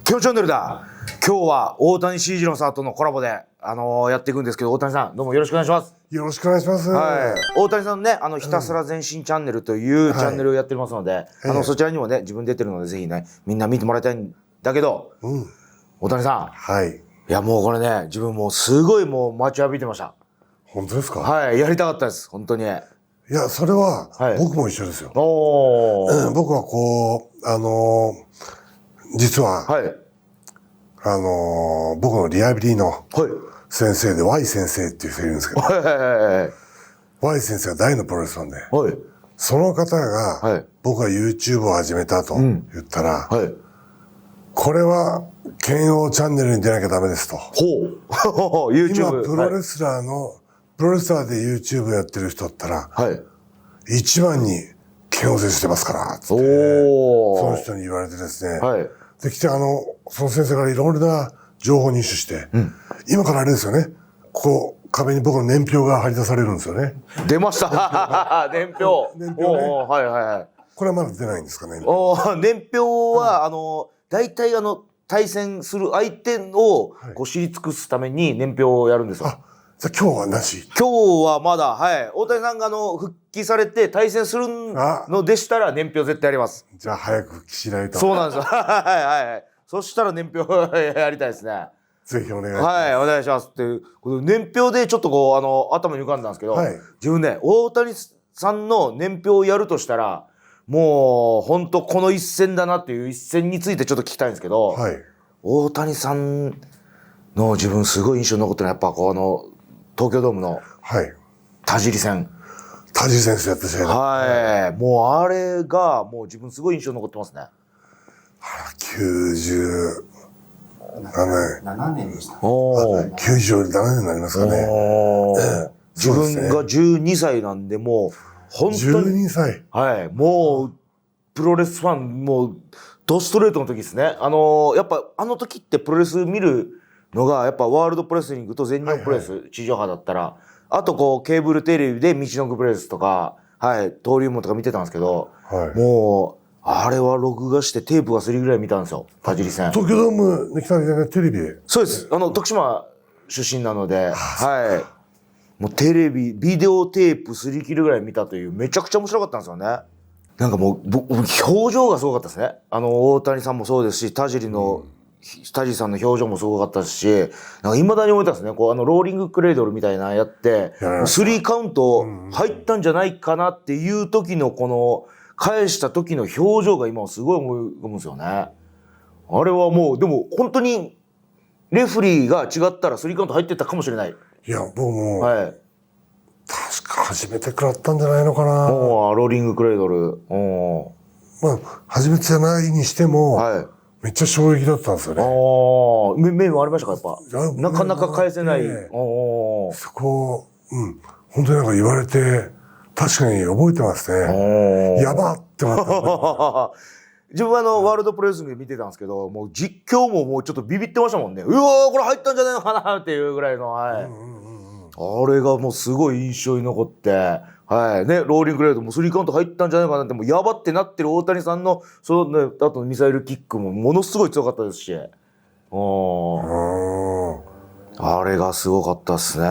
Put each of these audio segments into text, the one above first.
きょうチャンネルだ。今日は大谷慎二郎さんとのコラボで、やっていくんですけど、大谷さん、どうもよろしくお願いします。よろしくお願いします。はい。大谷さんね、ひたすら前進チャンネルというチャンネルをやってますので、そちらにもね、自分出てるので、ぜひね、みんな見てもらいたいんだけど、大谷さん。はい。いや、もうこれね、自分もうすごいもう待ちわびてました。本当ですか？はい、やりたかったです、本当に。いや、それは、僕も一緒ですよ。僕はこう、実は、僕のリハビリの先生で Y 先生っていう人いるんですけど、Y 先生が大のプロレスなんで、その方が、僕が YouTube を始めたと言ったら、これは、剣王チャンネルに出なきゃダメですと。今、プロレスラーで YouTube やってる人だったら、一番に剣王戦してますから、つって、その人に言われてですね、で、来てその先生からいろいろな情報入手して、今からあれですよね、こう、壁に僕の年表が貼り出されるんですよね。出ました年表。年表ね。これはまだ出ないんですかね。年表は、大体対戦する相手をこう知り尽くすために年表をやるんですよ。じゃあ今日はなし？今日はまだ、大谷さんが復帰されて対戦するのでしたら年表絶対やります。じゃあ早く復帰しないと。そうなんですよ。そしたら年表やりたいですね。ぜひお願いします。お願いします。っていう、年表でちょっとこう、頭に浮かんだんですけど、自分ね、大谷さんの年表をやるとしたら、もう、本当この一戦だなっていう一戦についてちょっと聞きたいんですけど、大谷さんの自分すごい印象に残ってるのは、やっぱ東京ドームの、田尻戦。田尻選手やった試合ね。もうあれが、もう自分すごい印象に残ってますね。7年でした。97年になりますかね。自分が12歳なんで、もう、本当に。12歳。もう、プロレスファン、もう、ドストレートの時ですね。やっぱ、時ってプロレス見るのが、やっぱワールドプロレスリングと全日本プロレス、地上波だったら、あとこう、ケーブルテレビで道のくプロレスとか、登竜門とか見てたんですけど、もう、あれは録画してテープがすりぐらい見たんですよ。田尻戦。東京ドームに来た時はテレビで？そうです。徳島出身なので、もうテレビ、ビデオテープすり切るぐらい見たという、めちゃくちゃ面白かったんですよね。なんかもう、表情がすごかったですね。大谷さんもそうですし、田尻さんの表情もすごかったですし、なんか未だに覚えてますね。こう、ローリングクレードルみたいなやって、3カウント入ったんじゃないかなっていう時のこの、返した時の表情が今すごい思い浮かぶんですよね。あれはもう、でも本当に、レフリーが違ったら3カウント入ってたかもしれない。いや、僕も、確か初めて食らったんじゃないのかな。ローリングクレードル。まあ、初めてじゃないにしても、めっちゃ衝撃だったんですよね。面もありましたか、やっぱ。なかなか返せない。そこ、本当になんか言われて、確かに覚えてますね。やばって思った。自分はワールドプロレスリングで見てたんですけど、もう実況ももうちょっとビビってましたもんね。うわー、これ入ったんじゃないのかなっていうぐらいの、あれがもうすごい印象に残って、ローリングクレードも3カウント入ったんじゃないかなって、もうやばってなってる大谷さんの、そのね、あとのミサイルキックもものすごい強かったですし、あれがすごかったっすね。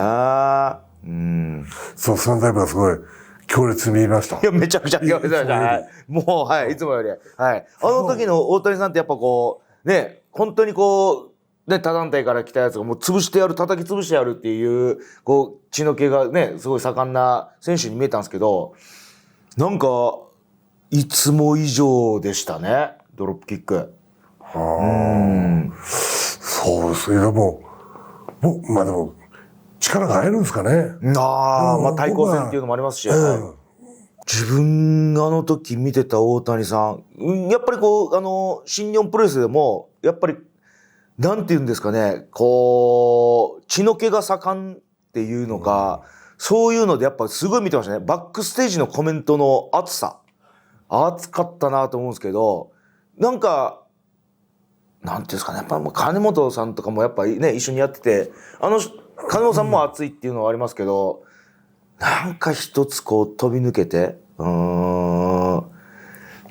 そう、そのタイプがすごい、強烈に見えました。いや、めちゃくちゃ強烈でした。もう、いつもより。時の大谷さんってやっぱこう、ね、本当にこう、他団体から来たやつがもう叩き潰してやるっていう、こう、血の気がね、すごい盛んな選手に見えたんですけど、なんか、いつも以上でしたね、ドロップキック。そうですね、もう、まあでも、力が入るんですかね。対抗戦っていうのもありますし、自分が時見てた大谷さん、やっぱりこう、新日本プロレスでも、やっぱり、なんて言うんですかね、こう、血の気が盛んっていうのか、そういうのでやっぱすごい見てましたね。バックステージのコメントの熱さ。熱かったなと思うんですけど、なんか、なんていうんですかね、やっぱ金本さんとかもやっぱね、一緒にやってて、金本さんも熱いっていうのはありますけど、なんか一つこう飛び抜けて、違う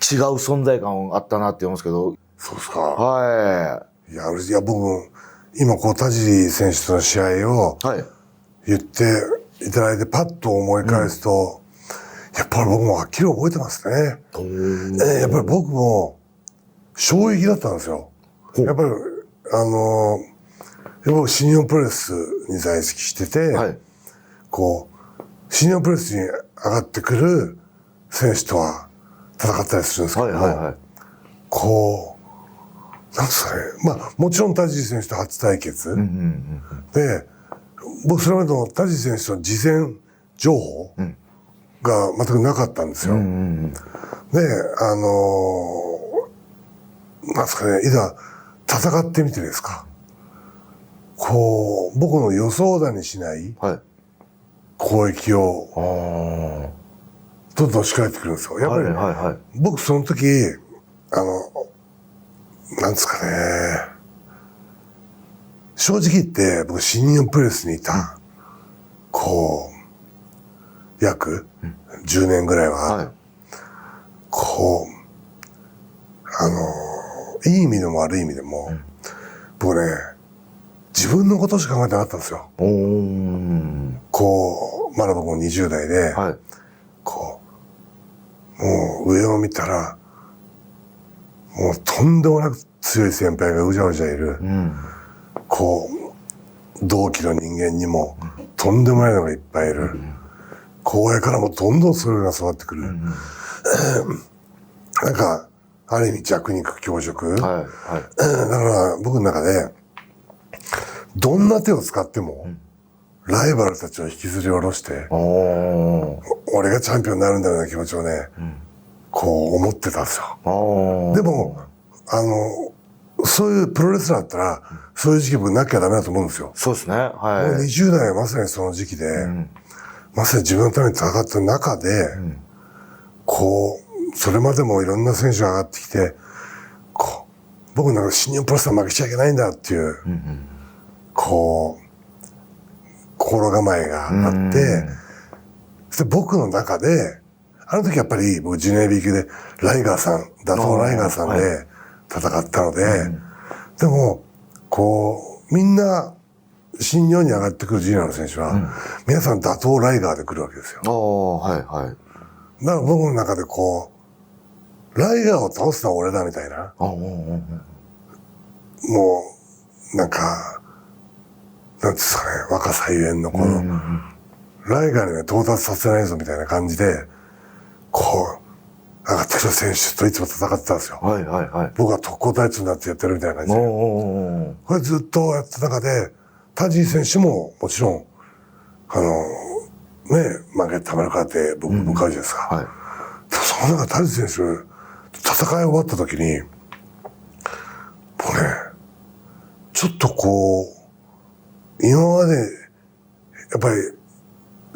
存在感あったなって思うんですけど。そうですか。いや、僕、今田尻選手との試合を言っていただいてパッと思い返すと、やっぱり僕もはっきり覚えてますね。やっぱり僕も衝撃だったんですよ。やっぱり、新日本プロレスに在籍してて、新日本プロレスに上がってくる選手とは戦ったりするんですけども、なんですかね。まあ、もちろん田尻選手と初対決。で、僕それまでの田尻選手の事前情報が全くなかったんですよ。で、なんですかね、いざ戦ってみてですか。僕の予想だにしない攻撃をどんどん仕掛けてくるんですよ。やっぱり、僕その時、なんですかね。正直言って、僕、新日本プロレスにいた、約10年ぐらいは、いい意味でも悪い意味でも、僕ね、自分のことしか考えてなかったんですよ。まだ僕も20代で、もう上を見たら、もうとんでもなく強い先輩がうじゃうじゃいる。同期の人間にもとんでもないのがいっぱいいる。後輩からもどんどんそれが育ってくる。なんか、ある意味弱肉強食。だから僕の中で、どんな手を使っても、ライバルたちを引きずり下ろして、俺がチャンピオンになるんだような気持ちをね、思ってたんですよ。でも、そういうプロレスラーだったら、そういう時期僕なきゃダメだと思うんですよ。そうですね。もう20代はまさにその時期で、まさに自分のために戦ってる中で、それまでもいろんな選手が上がってきて、僕なんか新日本プロレスは負けちゃいけないんだっていう、心構えがあって、そして僕の中で、あの時やっぱり僕ジュニアヘビー級でライガーさん、打倒ライガーさんで戦ったので、でも、みんな新日本に上がってくるジュニアの選手は、皆さん打倒ライガーで来るわけですよ。だから僕の中でライガーを倒すのは俺だみたいな。もう、なんか、なんですかね、若さゆえんのライガーには到達させないぞみたいな感じで、上がってくる選手といつも戦ってたんですよ。僕は特攻隊長になってやってるみたいな感じで。これずっとやった中で、田尻選手ももちろん、負けてたまるかって僕向かうじゃないですか。でもその中田尻選手、戦い終わった時に、僕ね、ちょっと今まで、やっぱり、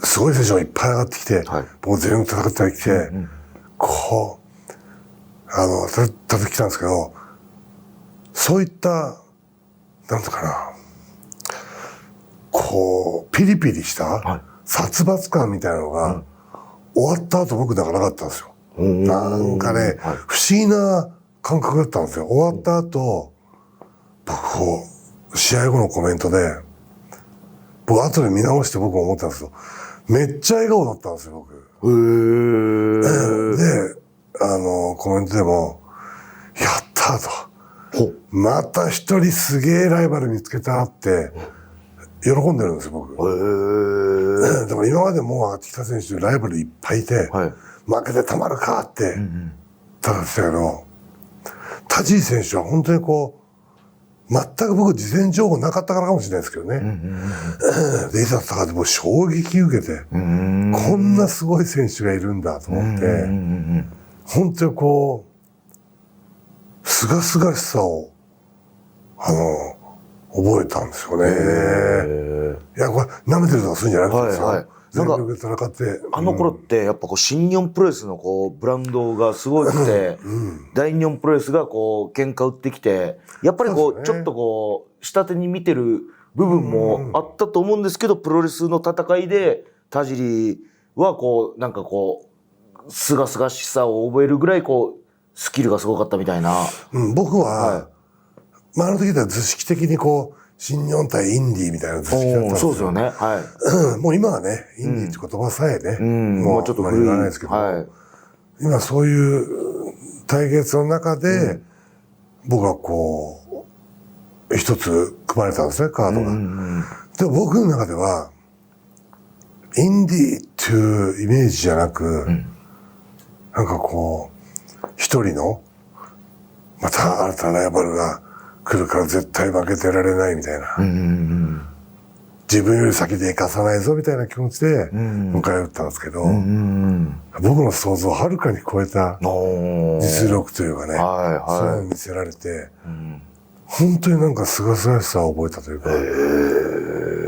すごい選手がいっぱい上がってきて、僕全員戦ってきて、戦ってきたんですけど、そういった、なんとかな、ピリピリした殺伐感みたいなのが、終わった後僕なんかなかったんですよ。なんかね、不思議な感覚だったんですよ。終わった後、僕試合後のコメントで、僕後で見直して僕思ったんですよ。めっちゃ笑顔だったんですよ、僕。で、コメントでも、やったと。また一人すげえライバル見つけたって、喜んでるんですよ、僕。でも今までもう上がってきた選手でライバルいっぱいいて、負けてたまるかって戦ってたけど、田尻選手は本当に全く僕事前情報なかったからかもしれないですけどね。で、いざ戦ってもう衝撃受けて、こんなすごい選手がいるんだと思って、本当にすがすがしさを、覚えたんですよね。いや、これ舐めてるとかするんじゃなくてですよ。全力で戦って。あの頃ってやっぱ新日本プロレスのブランドがすごくて、大日本プロレスが喧嘩売ってきて、やっぱりちょっと下手に見てる部分もあったと思うんですけど、プロレスの戦いで田尻はなんかすがすがしさを覚えるぐらいスキルがすごかったみたいな。僕は、まああの時では図式的にこう、新日本対インディーみたいな図式だったんですよ。そうですよね。はい。もう今はね、インディーって言葉さえね、もうちょっと古い。言わないですけど、今そういう対決の中で、僕はこう、一つ組まれたんですね、カードが。でも僕の中では、インディーっていうイメージじゃなく、なんかこう、一人の、また新たなライバルが来るから絶対負けてられないみたいな。自分より先で生かさないぞみたいな気持ちで迎え撃ったんですけど、僕の想像をはるかに超えた実力というかね、そういうのを見せられて、本当になんか清々しさを覚えたというか、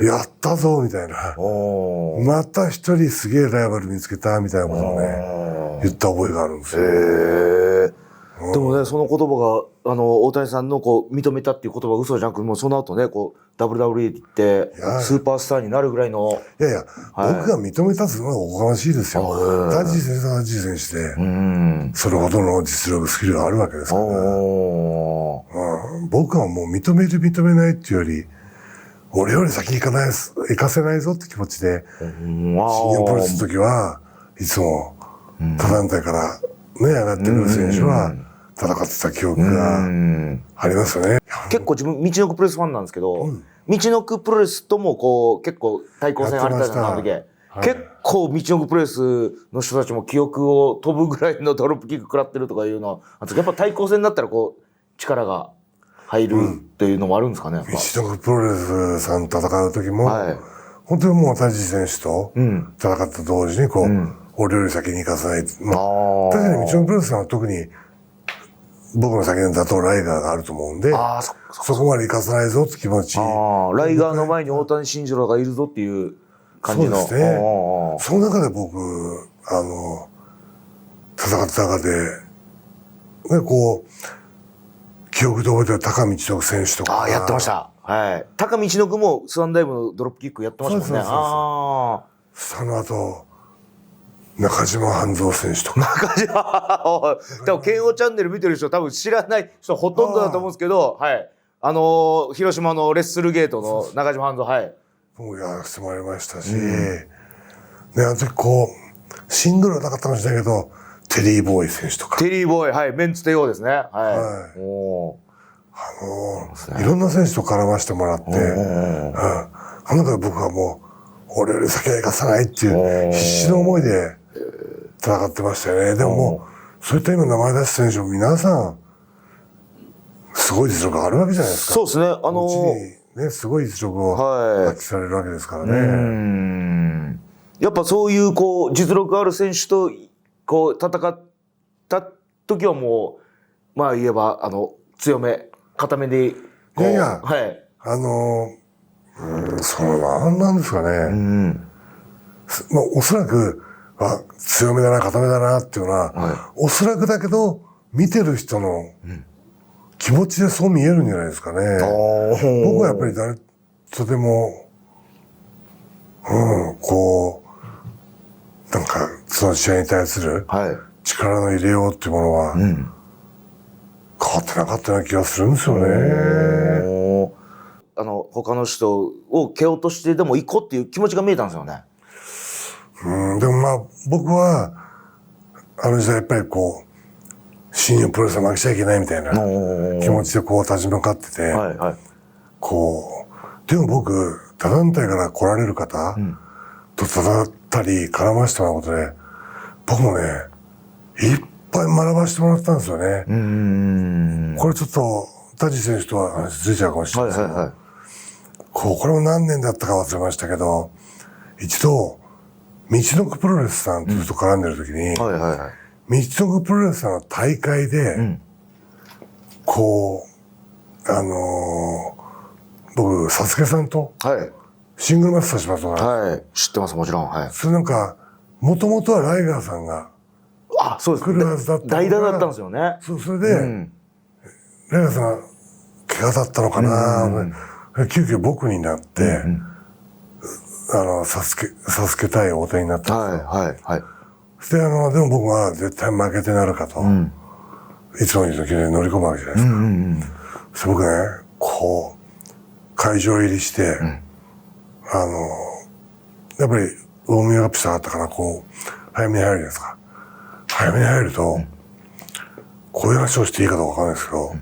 やったぞみたいな、また一人すげえライバル見つけたみたいなことをね、言った覚えがあるんですよ。でもね、その言葉が、大谷さんのこう、認めたっていう言葉は嘘じゃなく、もうその後ね、こう、WWE 行って、スーパースターになるぐらいの。いやいや、僕が認めたっていうのはおかましいですよ。ダジ選手はダジ選手で、それほどの実力、スキルがあるわけですから。僕はもう認める認めないっていうより、俺より先に行かせないぞって気持ちで、新日本プロレスの時は、いつも他団体からね、上がってくる選手は、戦ってた記憶がありますよね。結構自分、道のくプロレスファンなんですけど、道のくプロレスともこう、結構対抗戦ありたじゃないですか。結構道のくプロレスの人たちも記憶を飛ぶぐらいのドロップキック食らってるとかいうのは、やっぱ対抗戦になったらこう、力が入るっていうのもあるんですかね。道のくプロレスさん戦う時も、本当にもう田地選手と戦った同時にこう、俺より先に行かせない。確かに道のくプロレスさんは特に、僕の先に打倒ライガーがあると思うんで、そこまで行かせないぞって気持ち。ライガーの前に大谷慎次郎がいるぞっていう感じの。そうですね。その中で僕、戦った中で、ね、こう、記憶で覚えてる高道の選手とか。やってました。はい。高道のもスワンダイブのドロップキックやってましたもんね。その後、中島半蔵選手とか。中島多分、剣王チャンネル見てる人多分知らない人ほとんどだと思うんですけど、はい。広島のレッスルゲートの中島半蔵、はい。僕やらせてもらいましたし、ね、あの時こう、シングルはなかったかもしれないけど、テリーボーイ選手とか。テリーボーイ、はい。メンツ帝王ですね。はい。いろんな選手と絡ませてもらって、あの中で僕はもう、俺より先は行かさないっていう必死の思いで戦ってましたよね。でももう、そういった今名前出す選手も皆さん、すごい実力があるわけじゃないですか。そうですね。ね、すごい実力を発揮されるわけですからね。やっぱそういうこう、実力ある選手とこう、戦った時はもう、まあ言えば、強め、固めで、いやいや、はい。なんですかね。まあ、おそらく、強めだな、固めだなっていうのは、おそらくだけど、見てる人の気持ちでそう見えるんじゃないですかね。僕はやっぱり誰とでも、こう、なんか、その試合に対する力の入れようっていうものは、変わってなかったような気がするんですよね。他の人を蹴落としてでも行こうっていう気持ちが見えたんですよね。でもまあ、僕は、あの時代やっぱりこう、新日本プロレスは負けちゃいけないみたいな気持ちでこう立ち向かってて、こう、でも僕、他団体から来られる方と戦ったり絡ませてもらうことで、僕もね、いっぱい学ばせてもらったんですよね。これちょっと、田地選手とは話ずれちゃうかもしれないですけど、これも何年だったか忘れましたけど、一度、道のくプロレスさんとずっと絡んでる時に、道のくプロレスさんの大会で、こう、僕、サスケさんと、シングルマッチさせてもらったから、知ってます、もちろん。それなんか、もともとはライガーさんが、そうです。来るはずだった。代打だったんですよね。それで、ライガーさんが、怪我だったのかな、急遽僕になって、サスケ対大谷になったんですよ。でも僕は絶対負けてなるかと、いつも言う時に乗り込むわけじゃないですか。そして僕ね、こう、会場入りして、やっぱり、ウォーミングアップしたかったから、こう、早めに入るじゃないですか。早めに入ると、こういう話をしていいかどうかわかんないですけど、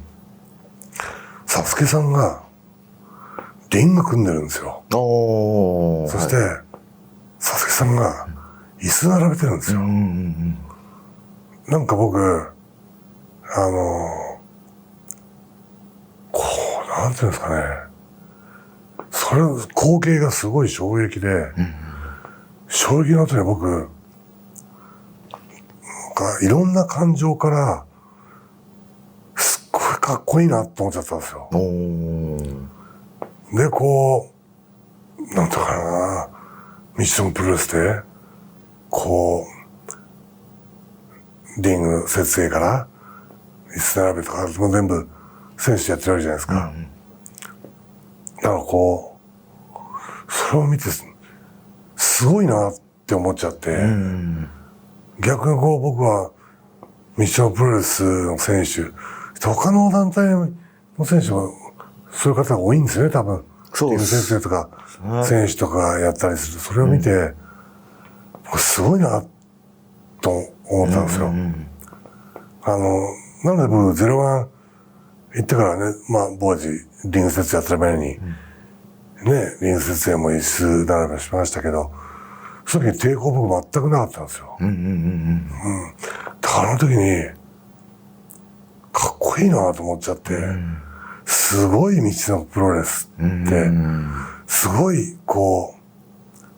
サスケさんが、リング組んでるんですよ。そして、サスケさんが、椅子並べてるんですよ。なんか僕、こう、なんていうんですかね。それ、光景がすごい衝撃で、衝撃の後に僕、なんかいろんな感情から、すっごいかっこいいなと思っちゃったんですよ。で、こう、なんていうかな、ミッションプロレスで、こう、リング設営から、椅子並べとか、もう全部、選手やってるわけじゃないですか。だからこう、それを見て、すごいなって思っちゃって、逆にこう僕は、ミッションプロレスの選手、他の団体の選手も、そういう方が多いんですよね、多分。リング先生とか、選手とかやったりする。それを見て、すごいな、と思ったんですよ。なので僕、01行ってからね、まあ、当時、リング設営やってる前に、ね、リング設営も椅子並べしましたけど、その時に抵抗僕全くなかったんですよ。だからあの時に、かっこいいなと思っちゃって、すごい道のプロレスって、すごい、こ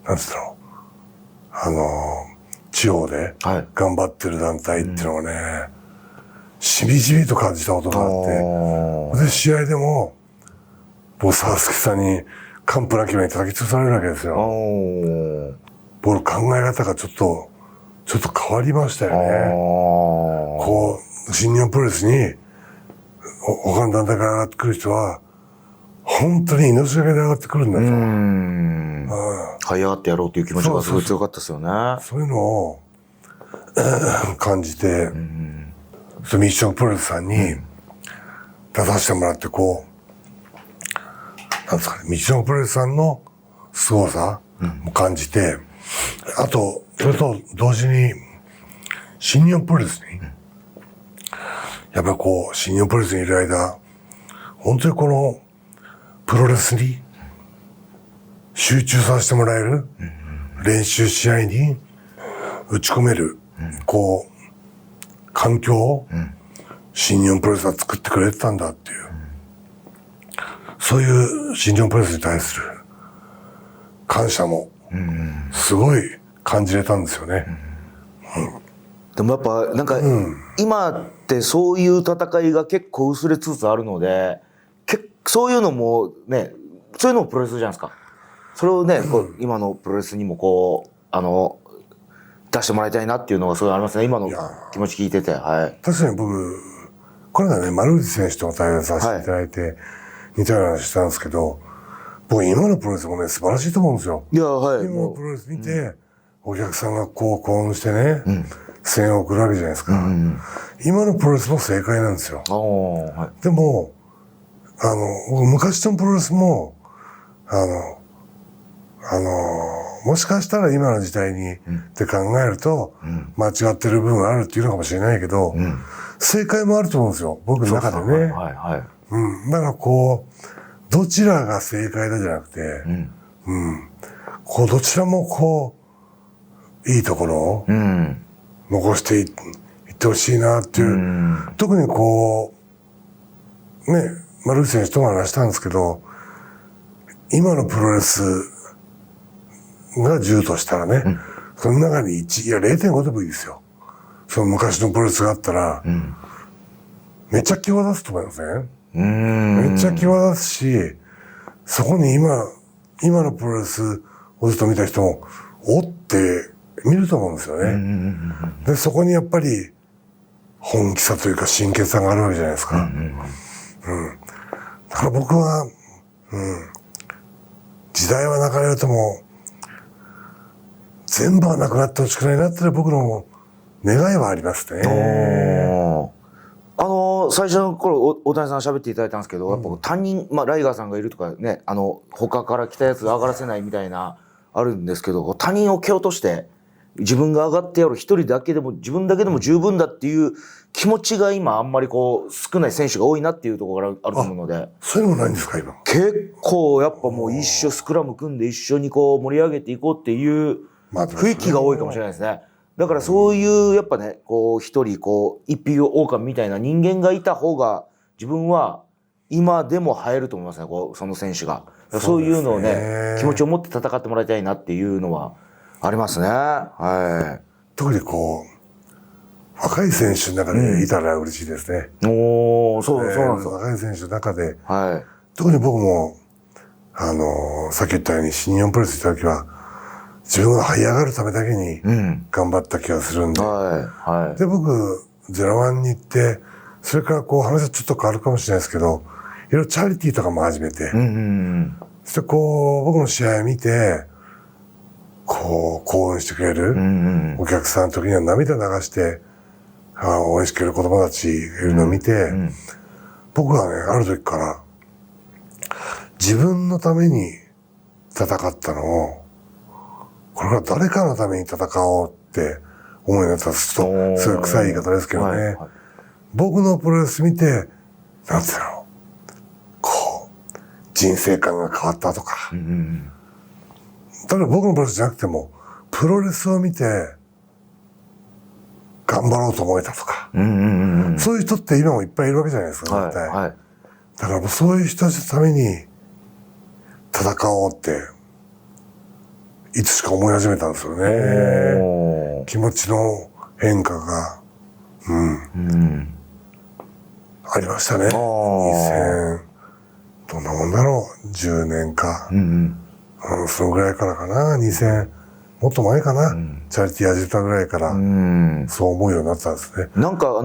う、なんつうんだろう、地方で頑張ってる団体っていうのをね、しみじみと感じたことがあって、で、試合でも、僕、サスケさんに、完膚なきまで叩き潰されるわけですよ。僕、考え方がちょっと変わりましたよね。こう、新日本プロレスに、他の団体から上がってくる人は、本当に命がけで上がってくるんだと。這い上がってやろうという気持ちがすごい強かったですよね。そういうのを、感じて、ミッションプロレスさんに出させてもらって、こう、なんですかね、ミッションプロレスさんの凄さも感じて、あと、それと同時に、新日本プロレスに、やっぱりこう、新日本プロレスにいる間、本当にこの、プロレスに集中させてもらえる、練習試合に打ち込める、こう、環境を新日本プロレスは作ってくれてたんだっていう、そういう新日本プロレスに対する感謝もすごい感じれたんですよね。でもやっぱなんか今ってそういう戦いが結構薄れつつあるので、そういうのもね、そういうのもプロレスじゃないですか。それをね、こう今のプロレスにもこう出してもらいたいなっていうのがすごいありますね。今の気持ち聞いてて。はい。確かに僕、これはね、丸内選手とも対談させていただいて、似たような話したんですけど、僕今のプロレスもね、素晴らしいと思うんですよ。いや、はい。今のプロレス見て、お客さんがこう興奮してね、声援を送るわけじゃないですか。今のプロレスも正解なんですよ。でも、僕昔のプロレスも、もしかしたら今の時代にって考えると、間違ってる部分があるっていうのかもしれないけど、正解もあると思うんですよ。僕の中でね。だからこう、どちらが正解だじゃなくて、こうどちらもこう、いいところを残していってほしいなっていう、特にこう、ね、丸内選手とも話したんですけど、今のプロレスが10としたらね、その中に1、いや 0.5 でもいいですよ。その昔のプロレスがあったら、めっちゃ際立つと思いません？めっちゃ際立つし、そこに今のプロレスをずっと見た人も、おって見ると思うんですよね。で、そこにやっぱり本気さというか真剣さがあるわけじゃないですか。だから僕は、時代は流れるとも、全部はなくなってほしくないなって僕の願いはありますね。最初の頃、大谷さん喋っていただいたんですけど、やっぱ他人、ライガーさんがいるとかね、他から来たやつ上がらせないみたいな、あるんですけど、他人を蹴落として、自分が上がってやる一人だけでも、自分だけでも十分だっていう気持ちが今あんまり少ない選手が多いなっていうところがあると思うので。そういうのもないんですか、今。結構やっぱもう一緒スクラム組んで一緒に盛り上げていこうっていう雰囲気が多いかもしれないですね。だからそういうやっぱね、一人一匹狼みたいな人間がいた方が自分は今でも映えると思いますね、その選手が。そういうのをね、気持ちを持って戦ってもらいたいなっていうのはありますね。はい。特に若い選手の中でいたら嬉しいですね。そうなんですよ。若い選手の中で、はい。特に僕も、さっき言ったように新日本プロレス行った時は、自分が這い上がるためだけに頑張った気がするんで。はい。で、僕、01に行って、それから話はちょっと変わるかもしれないですけど、いろいろチャリティーとかも始めて、そして僕の試合を見て、興奮してくれるお客さんの時には涙流して、応援してくれる子供たちがいるのを見て、僕はね、ある時から、自分のために戦ったのを、これから誰かのために戦おうって思いになったんです。ちょっと、すごい臭い言い方ですけどね。僕のプロレス見て、なんていうの、人生観が変わったとか。ただ僕のプロレスじゃなくても、プロレスを見て、頑張ろうと思えたとか。そういう人って今もいっぱいいるわけじゃないですか、絶対。だからもうそういう人たちのために戦おうって、いつしか思い始めたんですよね。気持ちの変化が、ありましたね。どんなもんだろう。10年か。そのぐらいからかな。2000、もっと前かな。チャリティー始めたぐらいから、そう思うようになったんですね。なんか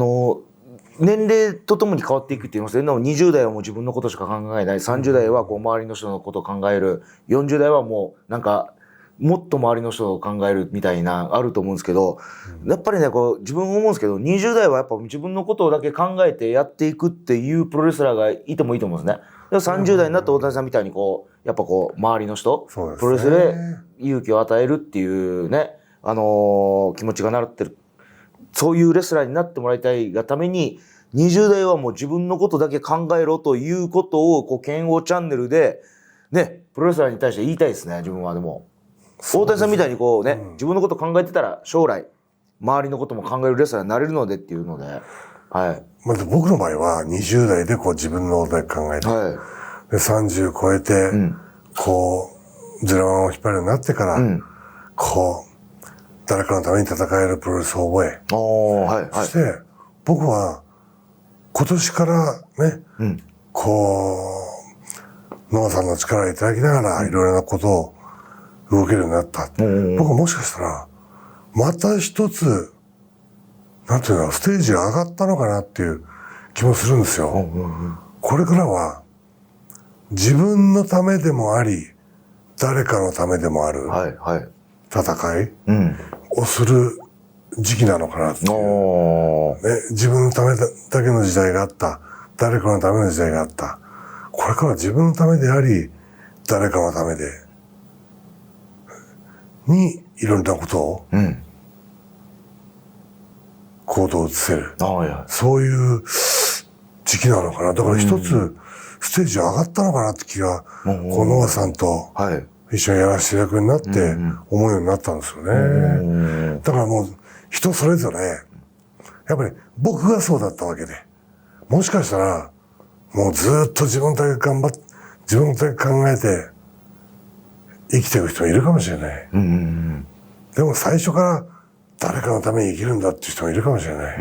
年齢とともに変わっていくって言いますね。20代はもう自分のことしか考えない。30代は周りの人のことを考える。40代はもうなんか、もっと周りの人を考えるみたいな、あると思うんですけど、やっぱりね、自分思うんですけど、20代はやっぱ自分のことだけ考えてやっていくっていうプロレスラーがいてもいいと思うんですね。でも30代になった大谷さんみたいにやっぱ周りの人、プロレスで勇気を与えるっていうね、気持ちがなってる。そういうレスラーになってもらいたいがために、20代はもう自分のことだけ考えろということを、剣王チャンネルで、ね、プロレスラーに対して言いたいですね、自分はでも。大谷さんみたいに自分のこと考えてたら将来、周りのことも考えるレスラーになれるのでっていうので、はい。僕の場合は20代で自分のことだけ考えて、で30超えて、01を引っ張るようになってから、誰かのために戦えるプロレスを覚え、そして、僕は、今年からね、ノアさんの力をいただきながら、いろいろなことを動けるようになった。僕はもしかしたら、また一つ、なんていうの、ステージが上がったのかなっていう気もするんですよ。これからは、自分のためでもあり、誰かのためでもある、戦いをする時期なのかなっていう。自分のためだけの時代があった。誰かのための時代があった。これから自分のためであり、誰かのためで、にいろんなことを、行動を移せる。そういう時期なのかな。だから一つ、ステージ上がったのかなって気が、ノアさんと一緒にやらせていただくようになって思うようになったんですよね。だからもう人それぞれ、やっぱり僕がそうだったわけで、もしかしたらもうずっと自分だけ頑張って、自分だけ考えて生きていく人もいるかもしれない。でも最初から誰かのために生きるんだっていう人もいるかもしれない。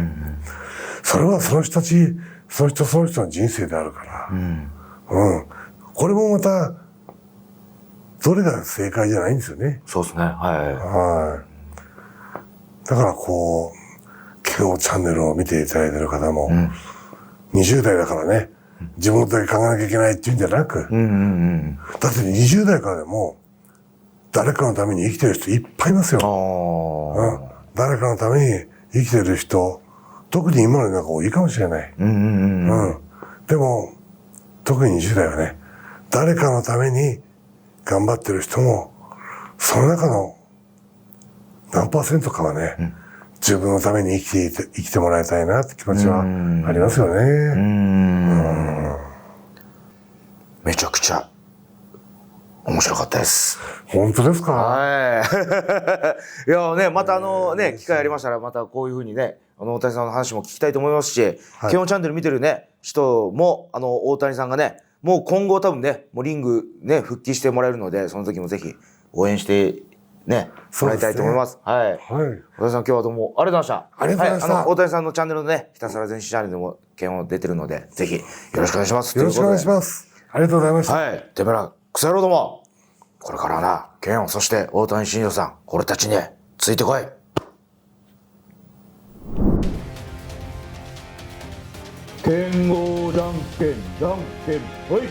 それはその人たち、その人の人生であるから。これもまた、どれが正解じゃないんですよね。そうですね。だから剣王チャンネルを見ていただいている方も、20代だからね、自分だけ考えなきゃいけないっていうんじゃなく、だって20代からでも、誰かのために生きてる人いっぱいいますよ。誰かのために生きてる人特に今の中多いかもしれない。でも、特に10代はね、誰かのために頑張ってる人も、その中の何%かはね、自分のために生きてもらいたいなって気持ちはありますよね。めちゃくちゃ面白かったです。本当ですか？はい。いやね、また機会ありましたら、またこういうふうにね、大谷さんの話も聞きたいと思いますし、ケオンチャンネル見てるね、人も、大谷さんがね、もう今後多分ね、もうリングね、復帰してもらえるので、その時もぜひ応援してね、もらいたいと思います。はい。大谷さん今日はどうもありがとうございました。ありがとうございました。大谷さんのチャンネルのね、ひたすら前進チャンネルでもケオン出てるので、ぜひよろしくお願いします。よろしくお願いします。ありがとうございました。はい。てめえら、クソ野郎ども。これからはな、ケオン、そして大谷慎吾さん、俺たちについてこい。剣豪じゃんけん、じゃんけん、ほい。